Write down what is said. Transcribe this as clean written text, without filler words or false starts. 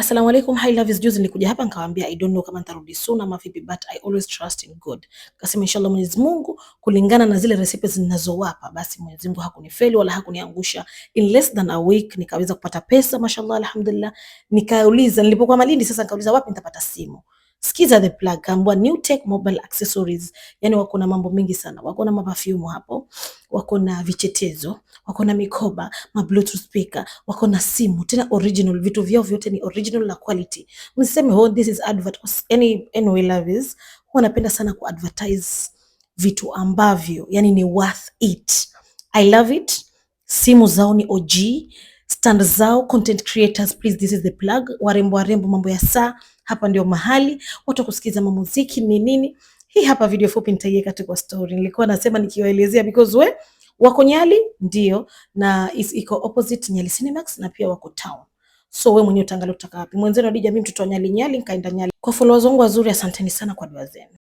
Assalamu alaikum, hi loves. Juzi nilikuja hapa nikawaambia I don't know kama nitarudi soon ama vipi, but I always trust in God. Kasema inshallah Mwenyezi Mungu kulingana na zile recipes ninazowapa, basi Mwenyezi Mungu hakunifeli wala hakuniangusha. In less than a week nikaweza kupata pesa, mashallah, alhamdulillah. Nikauliza nilipokuwa Malindi, sasa nikauliza wapi nitapata simu. Sikiza the plug, kaambua New Tech Mobile Accessories. Yani wako na mambo mingi sana. Wako na maperfume hapo, wako na vichetezo, wako na mikoba, ma bluetooth speaker, wako na simu tena original, vitu vyao vyote ni original na quality. Msiseme oh this is advert. Anyway loves, wanapenda sana ku advertise vitu ambavyo yani ni worth it. I love it. Simu zao ni OG, stand zao, content creators, please this is the plug. Warembo mambo ya saa, hapa ndio mahali. Watu kusikiza muziki ni nini. Hii hapa video fupi nitaiweka tu kwa story. Nilikuwa nasema nikiwaelezea because wako Nyali ndio, na iko opposite Nyali Cinemax, na pia wako town. So wewe mwenyewe utaangalia utaka wapi. Mwenzenu Adija, mimi mtoto wa Nyali nikaenda Nyali. Kwa followers wangu wazuri, asanteni sana kwa dua zenu.